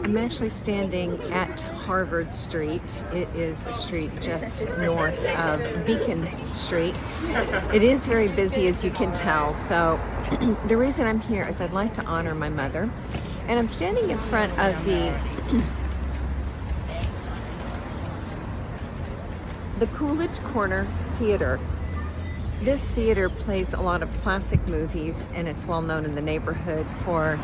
I'm actually standing at Harvard Street. It is a street just north of Beacon Street. It is very busy, as you can tell. So the reason I'm here is I'd like to honor my mother. And I'm standing in front of the Coolidge Corner Theater. This theater plays a lot of classic movies, and it's well known in the neighborhood for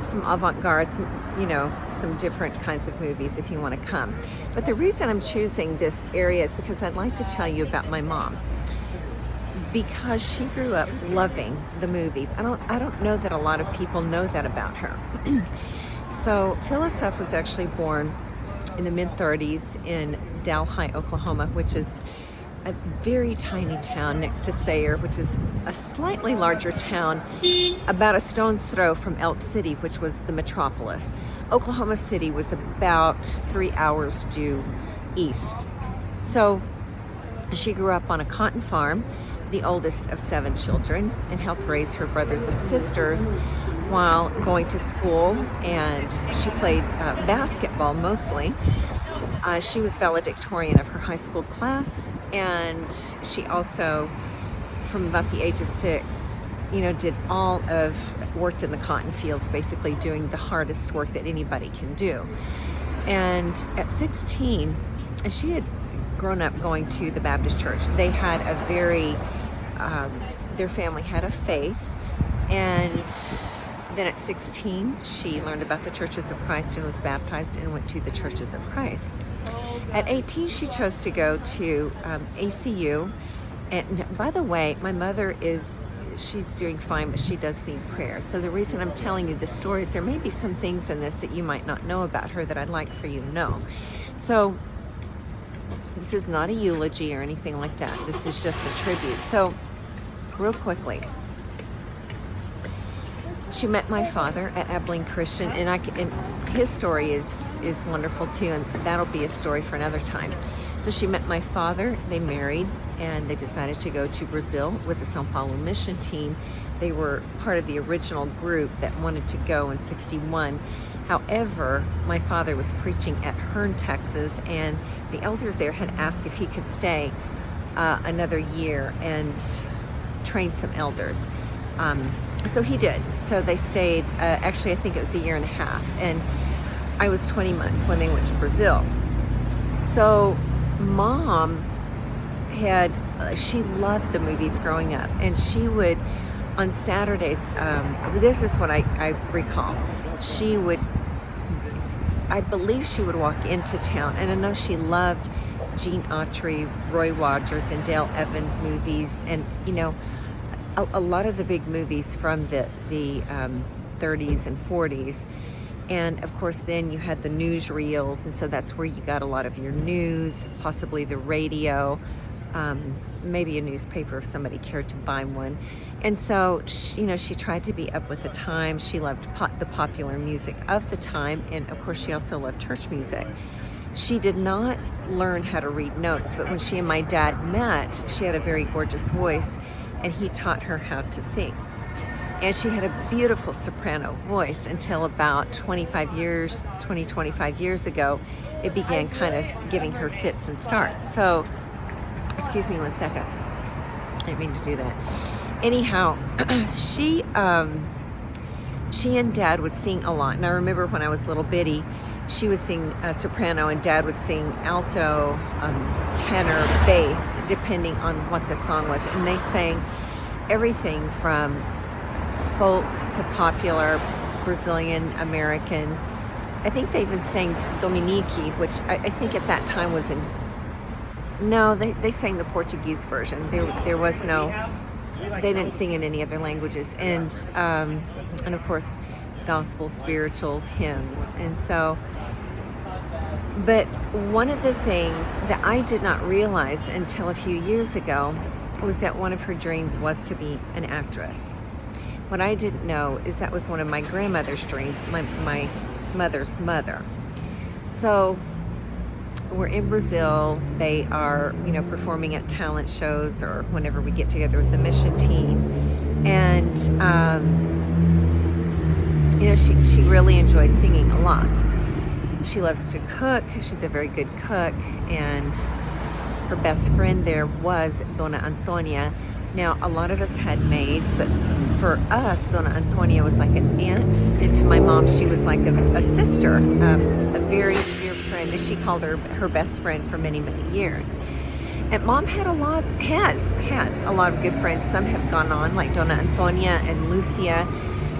some avant-garde, some different kinds of movies if you want to come. But the reason I'm choosing this area is because I'd like to tell you about my mom, because she grew up loving the movies. I don't know that a lot of people know that about her. So Phyllis Huff was actually born in the mid-30s in Delhi, Oklahoma, which is a very tiny town next to Sayre, which is a slightly larger town, about a stone's throw from Elk City, which was the metropolis. Oklahoma City was about 3 hours due east. So she grew up on a cotton farm, the oldest of 7 children, and helped raise her brothers and sisters while going to school, and she played basketball mostly. She was valedictorian of her high school class, and she also, from about the age of 6, worked in the cotton fields, basically doing the hardest work that anybody can do. And at 16, she had grown up going to the Baptist church. They had their family had a faith, and then at 16, she learned about the Churches of Christ and was baptized and went to the Churches of Christ. At 18, she chose to go to ACU. And by the way, my mother she's doing fine, but she does need prayer. So the reason I'm telling you this story is there may be some things in this that you might not know about her that I'd like for you to know. So this is not a eulogy or anything like that. This is just a tribute. So real quickly, she met my father at Abilene Christian, and his story is wonderful too, and that'll be a story for another time. So she met my father, they married, and they decided to go to Brazil with the Sao Paulo mission team. They were part of the original group that wanted to go in '61. However, my father was preaching at Hearne, Texas, and the elders there had asked if he could stay another year and train some elders. So he did. So they stayed, actually I think it was a year and a half, and I was 20 months when they went to Brazil. So Mom she loved the movies growing up, and she would, on Saturdays, this is what I recall, I believe she would walk into town, and I know she loved Gene Autry, Roy Rogers, and Dale Evans movies, and a lot of the big movies from the 30s and 40s. And of course then you had the newsreels, and so that's where you got a lot of your news, possibly the radio, maybe a newspaper if somebody cared to buy one. And so she tried to be up with the times. She loved the popular music of the time, and of course she also loved church music. She did not learn how to read notes, but when she and my dad met, she had a very gorgeous voice, and he taught her how to sing. And she had a beautiful soprano voice until about 25 years ago, it began kind of giving her fits and starts. So, excuse me one second. I didn't mean to do that. Anyhow, she and Dad would sing a lot. And I remember when I was little bitty, she would sing soprano and Dad would sing alto, tenor, bass, depending on what the song was. And they sang everything from folk to popular, Brazilian, American. I think they even sang Dominique, which I think at that time was they sang the Portuguese version. There was they didn't sing in any other languages. And of course, gospel, spirituals, hymns. And so, but one of the things that I did not realize until a few years ago was that one of her dreams was to be an actress. What I didn't know is that was one of my grandmother's dreams, my mother's mother. So we're in Brazil. They are, performing at talent shows or whenever we get together with the mission team. And she really enjoyed singing a lot. She loves to cook. She's a very good cook, and her best friend there was Dona Antonia. Now, a lot of us had maids, but for us, Dona Antonia was like an aunt, and to my mom, she was like a sister, a very dear friend, and she called her best friend for many, many years. And Mom has a lot of good friends. Some have gone on, like Dona Antonia and Lucia,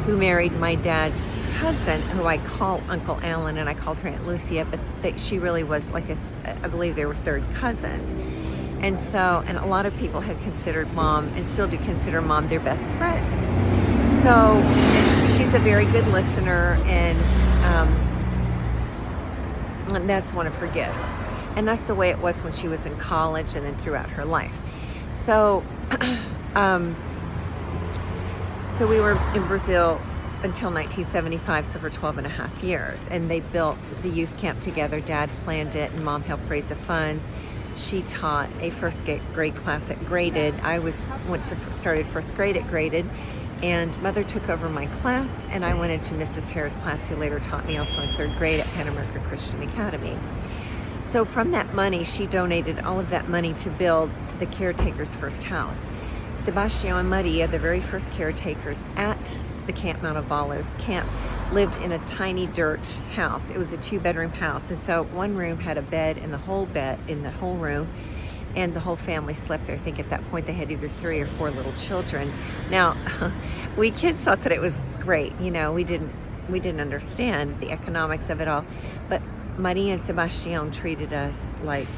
who married my dad's cousin, who I call Uncle Alan, and I called her Aunt Lucia, but she really was like I believe they were third cousins. And so, and a lot of people have considered Mom, and still do consider Mom, their best friend. So, and she's a very good listener, and that's one of her gifts. And that's the way it was when she was in college and then throughout her life. So, so we were in Brazil until 1975, so for 12 and a half years. And they built the youth camp together. Dad planned it, and Mom helped raise the funds. She taught a first grade class at Graded. I started first grade at Graded, and Mother took over my class, and I went into Mrs. Harris' class, who later taught me also in third grade at Panamerican Christian Academy. So from that money, she donated all of that money to build the caretaker's first house. Sebastião and Maria, the very first caretakers at the Camp Mount of Olives camp, lived in a tiny dirt house. It was a 2-bedroom house, and so one room had a bed in the whole room, and the whole family slept there. I think at that point they had either 3 or 4 little children. Now, we kids thought that it was great. We didn't understand the economics of it all, but Maria and Sebastião treated us like,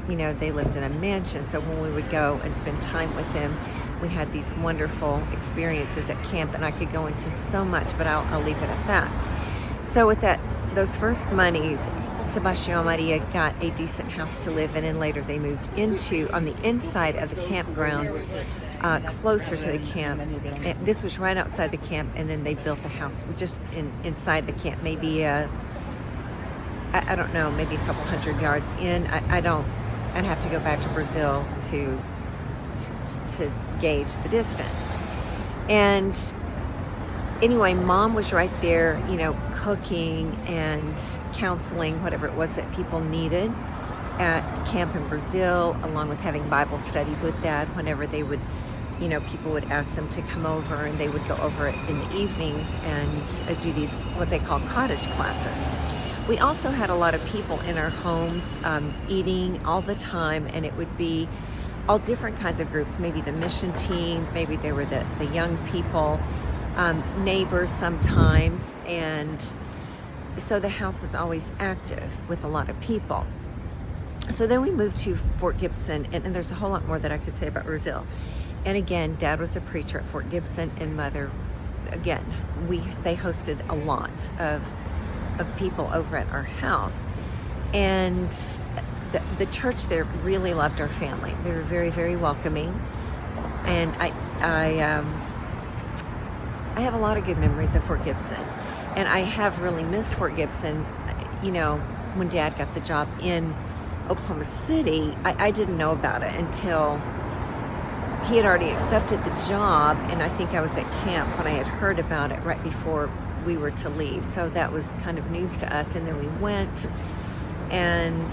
they lived in a mansion. So when we would go and spend time with them, we had these wonderful experiences at camp, and I could go into so much, but I'll leave it at that. So with those first monies, Sebastião and Maria got a decent house to live in, and later they moved into, on the inside of the campgrounds, closer to the camp. And this was right outside the camp, and then they built the house just inside the camp, maybe I don't know, maybe a couple hundred yards in. I'd have to go back to Brazil to gauge the distance. And anyway, Mom was right there, cooking and counseling, whatever it was that people needed at camp in Brazil, along with having Bible studies with Dad whenever they would, people would ask them to come over, and they would go over it in the evenings and do these, what they call cottage classes. We also had a lot of people in our homes eating all the time, and it would be all different kinds of groups, maybe the mission team, maybe they were the young people, neighbors sometimes, and so the house was always active with a lot of people. So then we moved to Fort Gibson, and there's a whole lot more that I could say about Brazil. And again, Dad was a preacher at Fort Gibson, and Mother, again, they hosted a lot of people over at our house, and the church there really loved our family. They were very, very welcoming, and I have a lot of good memories of Fort Gibson, and I have really missed Fort Gibson. When Dad got the job in Oklahoma City, I didn't know about it until he had already accepted the job, and I think I was at camp when I had heard about it right before we were to leave. So that was kind of news to us, and then we went, and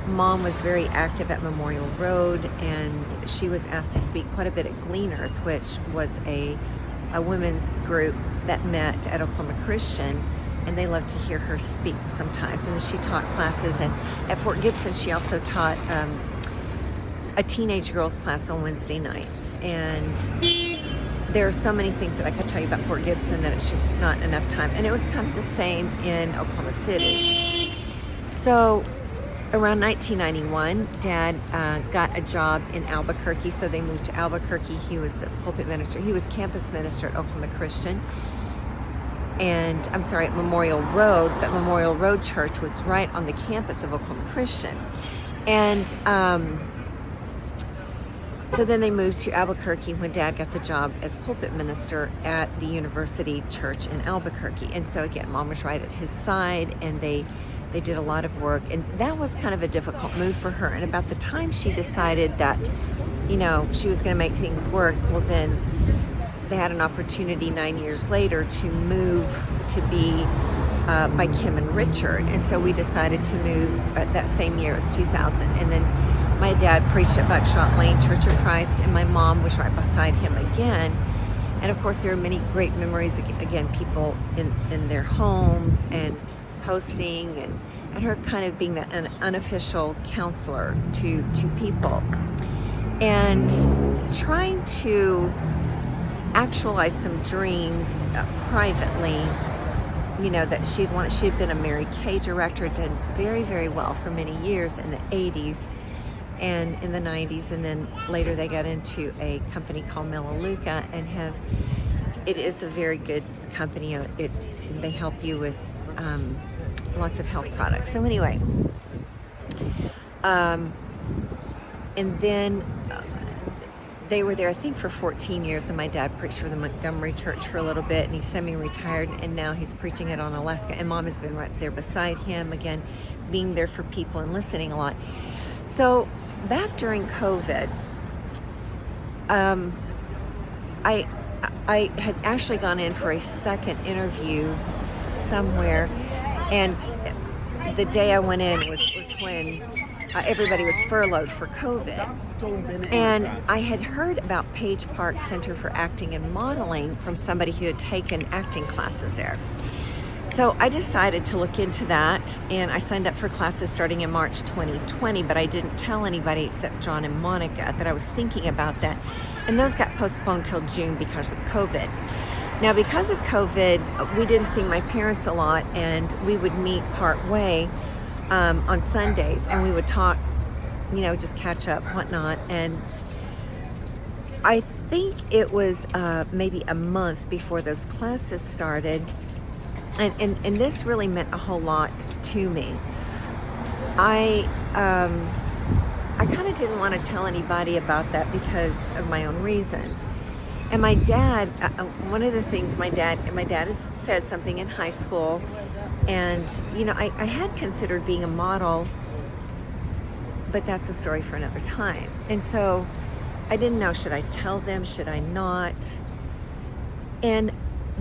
Mom was very active at Memorial Road, and she was asked to speak quite a bit at Gleaners, which was a women's group that met at Oklahoma Christian, and they loved to hear her speak sometimes. And she taught classes, and at Fort Gibson she also taught a teenage girls class on Wednesday nights. And there are so many things that I could tell you about Fort Gibson that it's just not enough time. And it was kind of the same in Oklahoma City. So around 1991, Dad got a job in Albuquerque, so they moved to Albuquerque. He was a pulpit minister. He was campus minister at Oklahoma Christian. And I'm sorry, at Memorial Road, but Memorial Road Church was right on the campus of Oklahoma Christian. And so then they moved to Albuquerque when Dad got the job as pulpit minister at the University Church in Albuquerque. And so again, Mom was right at his side, and they did a lot of work, and that was kind of a difficult move for her. And about the time she decided that, she was going to make things work, well then they had an opportunity 9 years later to move to be by Kim and Richard. And so we decided to move that same year. It was 2000. And then my dad preached at Buckshot Lane Church of Christ, and my mom was right beside him again. And of course, there are many great memories, again, people in their homes and hosting, and her kind of being an unofficial counselor to people. And trying to actualize some dreams privately, that she had been a Mary Kay director, done very, very well for many years in the 80s and in the 90s, and then later they got into a company called Melaleuca, and it is a very good company. They help you with lots of health products. So anyway, and then they were there, I think, for 14 years, and my dad preached for the Montgomery Church for a little bit, and he's semi-retired, and now he's preaching it on Alaska, and Mom has been right there beside him, again, being there for people and listening a lot. So back during COVID, I had actually gone in for a second interview somewhere, and the day I went in was when everybody was furloughed for COVID. And I had heard about Page Park Center for Acting and Modeling from somebody who had taken acting classes there. So I decided to look into that, and I signed up for classes starting in March 2020, but I didn't tell anybody except John and Monica that I was thinking about that. And those got postponed till June because of COVID. Now, because of COVID, we didn't see my parents a lot, and we would meet part way on Sundays, and we would talk, just catch up, whatnot. And I think it was maybe a month before those classes started, and this really meant a whole lot to me. I kind of didn't want to tell anybody about that because of my own reasons. And my dad, one of the things my dad had said something in high school, and I had considered being a model, but that's a story for another time. And so I didn't know, should I tell them, should I not? And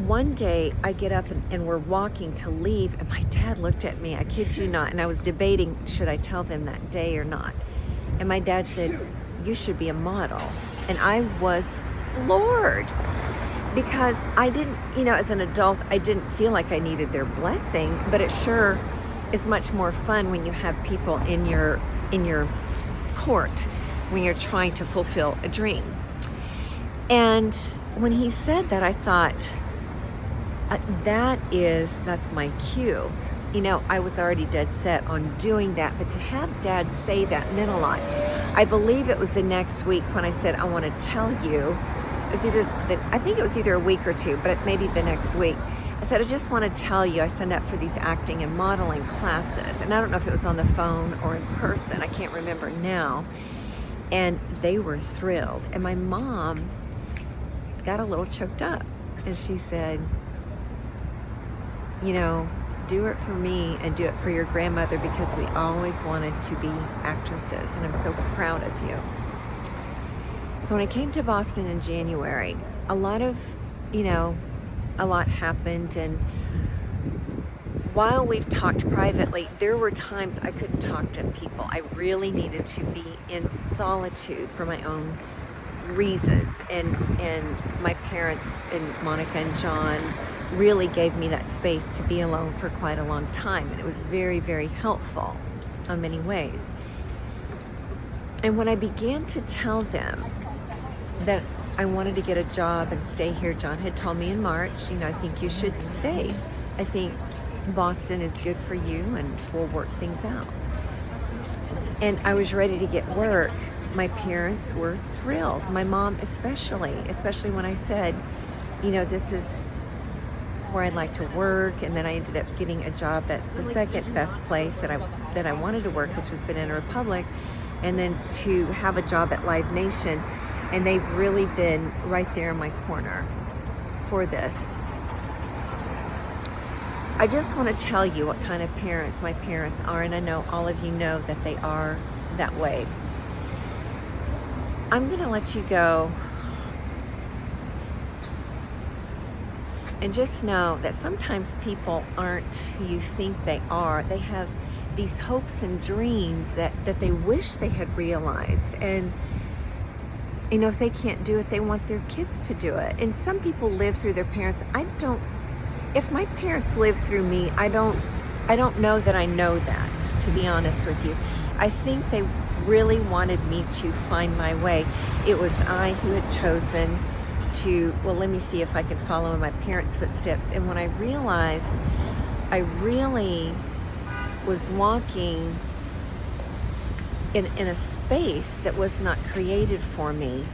one day I get up and we're walking to leave, and my dad looked at me, I kid you not, and I was debating, should I tell them that day or not? And my dad said, you should be a model. And I was floored, because I didn't, as an adult, I didn't feel like I needed their blessing, but it sure is much more fun when you have people in your court, when you're trying to fulfill a dream. And when he said that, I thought, that's my cue. I was already dead set on doing that, but to have Dad say that meant a lot. I believe it was the next week when I said, I want to tell you. I think it was either a week or two, but maybe the next week. I said, I just want to tell you, I signed up for these acting and modeling classes. And I don't know if it was on the phone or in person. I can't remember now. And they were thrilled. And my mom got a little choked up. And she said, do it for me and do it for your grandmother, because we always wanted to be actresses, and I'm so proud of you. So when I came to Boston in January, a lot happened, and while we've talked privately, there were times I couldn't talk to people. I really needed to be in solitude for my own reasons, and my parents and Monica and John really gave me that space to be alone for quite a long time, and it was very, very helpful in many ways. And when I began to tell them that I wanted to get a job and stay here, John had told me in March, I think you should stay. I think Boston is good for you, and we'll work things out. And I was ready to get work. My parents were thrilled. My mom especially when I said, this is where I'd like to work. And then I ended up getting a job at the second best place that I wanted to work, which was Banana Republic, and then to have a job at Live Nation. And they've really been right there in my corner for this. I just want to tell you what kind of parents my parents are, and I know all of you know that they are that way. I'm going to let you go And just know that sometimes people aren't who you think they are. They have these hopes and dreams that they wish they had realized. And, if they can't do it, they want their kids to do it. And some people live through their parents. If my parents lived through me, I don't know that I know that, to be honest with you. I think they really wanted me to find my way. It was I who had chosen to, let me see if I could follow in my parents' footsteps. And when I realized I really was walking in a space that was not created for me,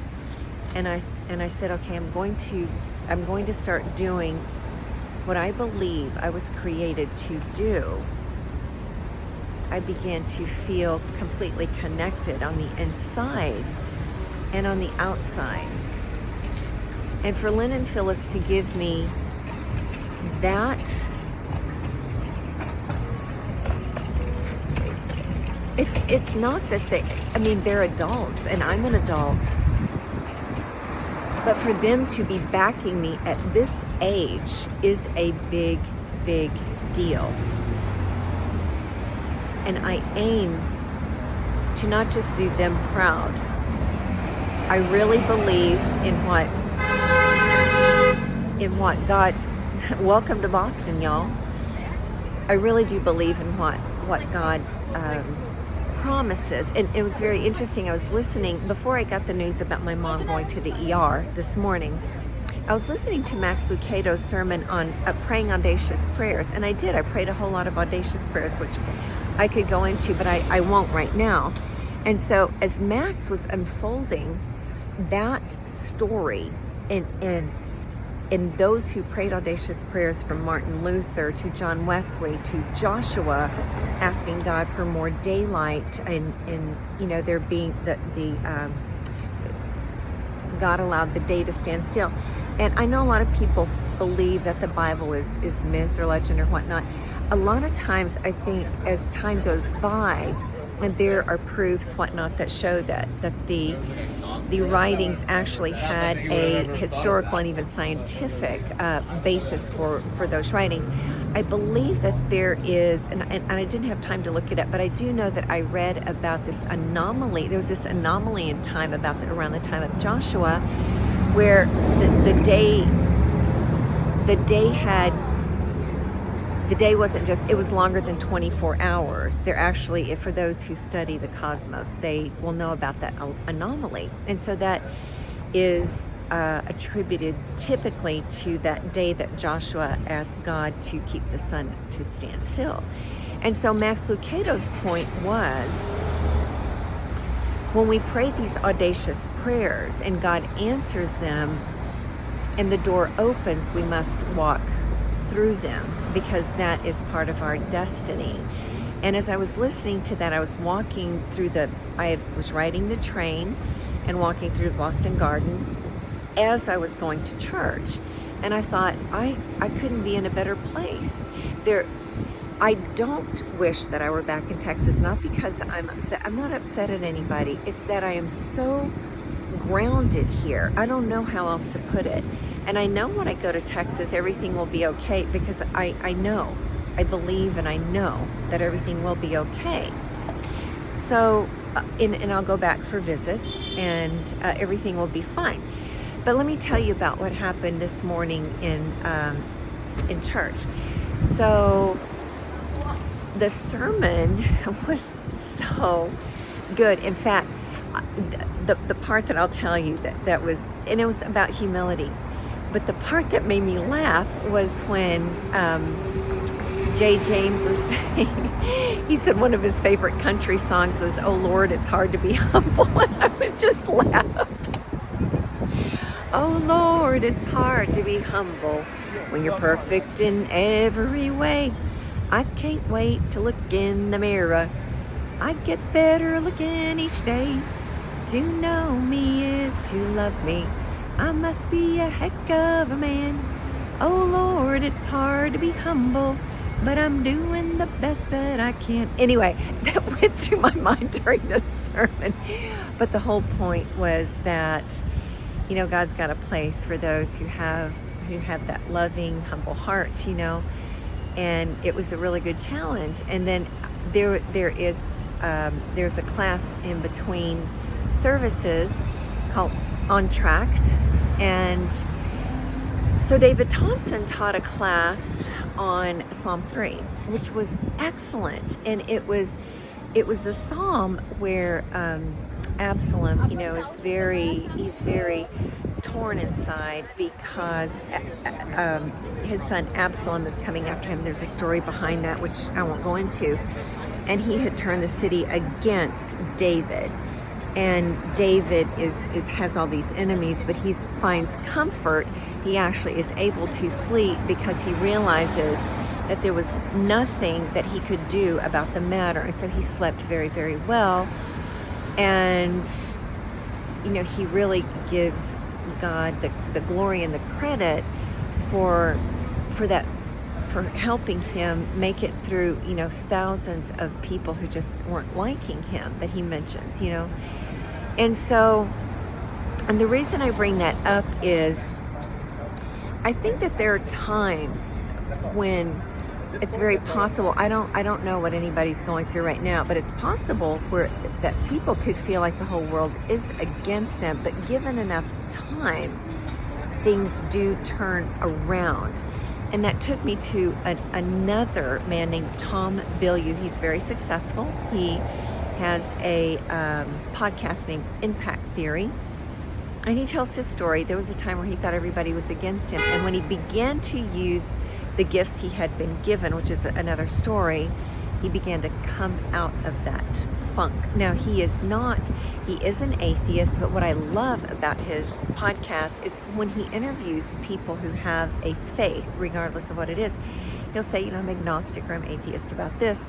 and I said, okay, I'm going to start doing what I believe I was created to do. I began to feel completely connected on the inside and on the outside. And for Lynn and Phyllis to give me that, it's not that they're adults and I'm an adult, but for them to be backing me at this age is a big, big deal. And I aim to not just do them proud. I really believe in what God, welcome to Boston, y'all. I really do believe in what God promises. And it was very interesting. I was listening, before I got the news about my mom going to the ER this morning, I was listening to Max Lucado's sermon on praying audacious prayers. And I did. I prayed a whole lot of audacious prayers, which I could go into, but I won't right now. And so as Max was unfolding that story and those who prayed audacious prayers, from Martin Luther to John Wesley to Joshua, asking God for more daylight, and there being God allowed the day to stand still. And I know a lot of people believe that the Bible is myth or legend or whatnot. A lot of times, I think, as time goes by, and there are proofs, whatnot, that show that the writings actually had a historical and even scientific basis for those writings. I believe that there is, and I didn't have time to look it up, but I do know that I read about this anomaly. There was this anomaly in time around the time of Joshua, where the day wasn't just, it was longer than 24 hours. They're actually, for those who study the cosmos, they will know about that anomaly. And so that is attributed typically to that day that Joshua asked God to keep the sun to stand still. And so Max Lucado's point was, when we pray these audacious prayers and God answers them and the door opens, we must walk through them, because that is part of our destiny. And as I was listening to that, I was walking through I was riding the train and walking through Boston Gardens as I was going to church. And I thought, I couldn't be in a better place. I don't wish that I were back in Texas, not because I'm upset. I'm not upset at anybody. It's that I am so grounded here. I don't know how else to put it. And I know when I go to Texas, everything will be okay, because I know, I believe, and I know that everything will be okay. So, and I'll go back for visits, and everything will be fine. But let me tell you about what happened this morning in church. So, the sermon was so good. In fact, the part that I'll tell you that was, and it was about humility. But the part that made me laugh was when Jay James was saying, he said one of his favorite country songs was, "Oh Lord, it's hard to be humble," and I would just laugh. Oh Lord, it's hard to be humble when you're perfect in every way. I can't wait to look in the mirror. I get better looking each day. To know me is to love me. I must be a heck of a man. Oh Lord, it's hard to be humble, but I'm doing the best that I can. Anyway, that went through my mind during this sermon. But the whole point was that, God's got a place for those who who have that loving, humble heart, and it was a really good challenge. And then there's a class in between services called On Tract, and so David Thompson taught a class on Psalm 3, which was excellent, and it was a psalm where Absalom, he's very torn inside because his son Absalom is coming after him. There's a story behind that which I won't go into, and he had turned the city against David. And David has all these enemies, but he finds comfort. He actually is able to sleep because he realizes that there was nothing that he could do about the matter. And so he slept very, very well. And, he really gives God the glory and the credit for helping him make it through, thousands of people who just weren't liking him that he mentions, And so, and the reason I bring that up is I think that there are times when it's very possible, I don't know what anybody's going through right now, but it's possible that people could feel like the whole world is against them, but given enough time, things do turn around. And that took me to another man named Tom Bilyeu. He's very successful. He has a podcast named Impact Theory. And he tells his story. There was a time where he thought everybody was against him. And when he began to use the gifts he had been given, which is another story, he began to come out of that funk. Now, he is an atheist, but what I love about his podcast is when he interviews people who have a faith, regardless of what it is, he'll say, I'm agnostic or I'm atheist about this,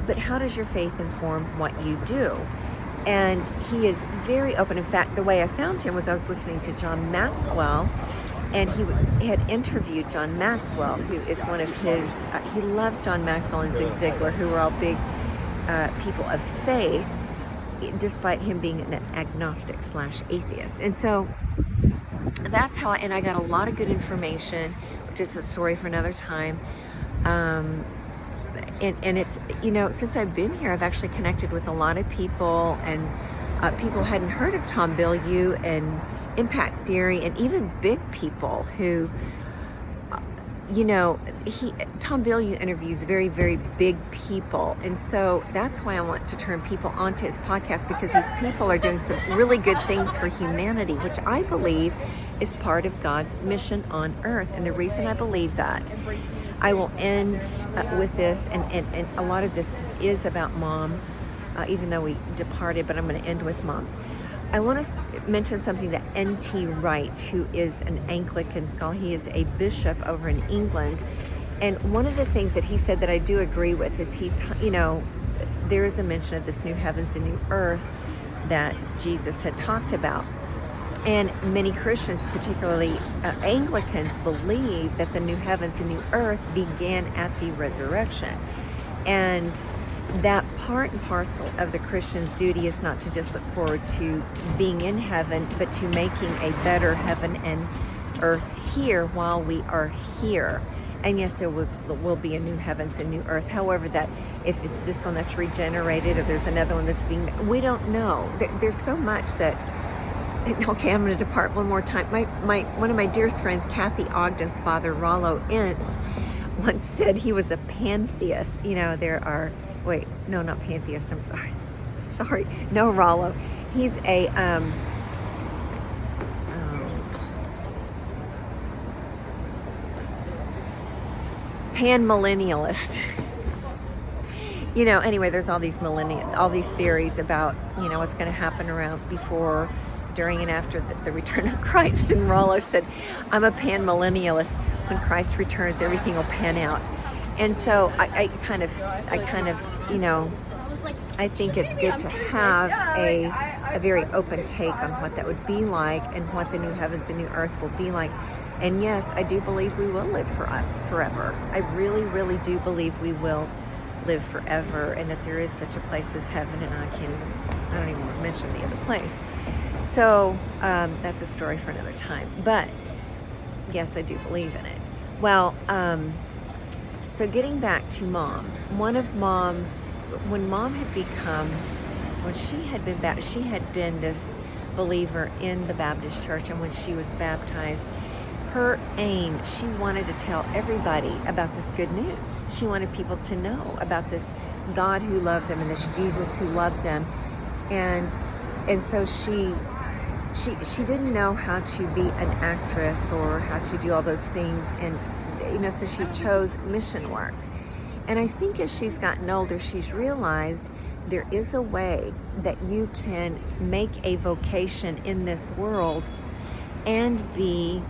but how does your faith inform what you do? And he is very open. In fact, the way I found him was I was listening to John Maxwell, and he had interviewed John Maxwell, who is one of his, he loves John Maxwell and Zig Ziglar, who are all big people of faith, despite him being an agnostic / atheist. And so that's how, and I got a lot of good information, which is a story for another time. And it's, since I've been here, I've actually connected with a lot of people, and people hadn't heard of Tom Bilyeu and Impact Theory, and even big people who, Tom Bilyeu interviews very, very big people. And so that's why I want to turn people onto his podcast, because these people are doing some really good things for humanity, which I believe is part of God's mission on earth. And the reason I believe that, I will end with this, and a lot of this is about Mom, even though we departed, but I'm going to end with Mom. I want to mention something that N.T. Wright, who is an Anglican scholar, he is a bishop over in England, and one of the things that he said that I do agree with is there is a mention of this new heavens and new earth that Jesus had talked about. And many Christians, particularly Anglicans, believe that the new heavens and new earth began at the resurrection. And that part and parcel of the Christian's duty is not to just look forward to being in heaven, but to making a better heaven and earth here while we are here. And yes, there will be a new heavens and new earth. However, that if it's this one that's regenerated or there's another one that's being, we don't know. There's so much that. Okay, I'm going to depart one more time. One of my dearest friends, Kathy Ogden's father, Rollo Ince, once said he was a pantheist. Not pantheist, I'm sorry. No, Rollo. He's a, Panmillennialist. Anyway, there's all these theories about, what's going to happen around before, during, and after the return of Christ. And Rollo said, I'm a Panmillennialist. When Christ returns, everything will pan out. And so I kind of, I think it's good to have a very open take on what that would be like and what the new heavens and new earth will be like. And yes, I do believe we will live forever. I really, really do believe we will live forever, and that there is such a place as heaven, and I don't even want to mention the other place. So that's a story for another time. But yes, I do believe in it. Well, so getting back to Mom, when Mom had become, when she had been this believer in the Baptist church, and when she was baptized, her aim, she wanted to tell everybody about this good news. She wanted people to know about this God who loved them and this Jesus who loved them. And so she didn't know how to be an actress or how to do all those things, and so she chose mission work. And I think as she's gotten older, she's realized there is a way that you can make a vocation in this world and be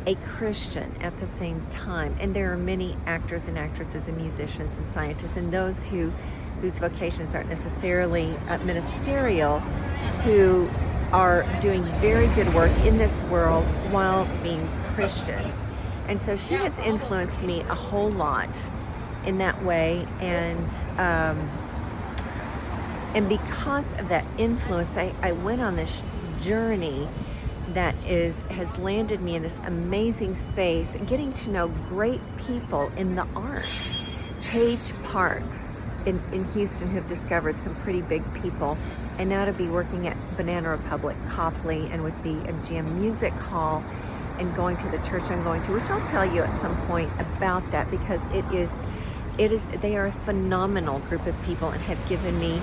a Christian at the same time. And there are many actors and actresses and musicians and scientists and those whose vocations aren't necessarily ministerial, who are doing very good work in this world while being Christians. And so she has influenced me a whole lot in that way, and because of that influence, I went on this journey that has landed me in this amazing space, getting to know great people in the arts. Paige Parks in Houston, who have discovered some pretty big people, and now to be working at Banana Republic Copley and with the MGM Music Hall, and going to the church I'm going to, which I'll tell you at some point about that, because they are a phenomenal group of people and have given me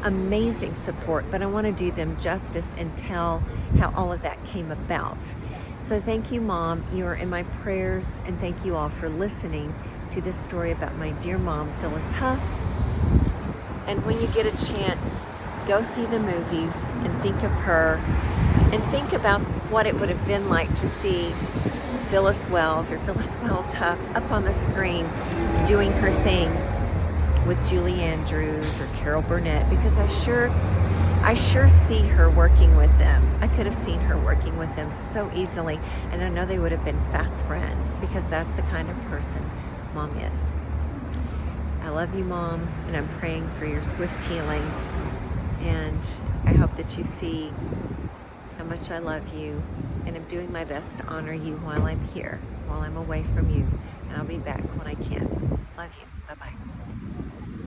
amazing support, but I want to do them justice and tell how all of that came about. So thank you, Mom. You are in my prayers, and thank you all for listening to this story about my dear mom, Phyllis Huff. And when you get a chance, go see the movies and think of her, and think about what it would have been like to see Phyllis Wells Huff up on the screen doing her thing with Julie Andrews or Carol Burnett, because I sure see her working with them. I could have seen her working with them so easily, and I know they would have been fast friends, because that's the kind of person Mom is. I love you, Mom, and I'm praying for your swift healing, and I hope that you see how much I love you, and I'm doing my best to honor you while I'm here, while I'm away from you, and I'll be back when I can. Love you.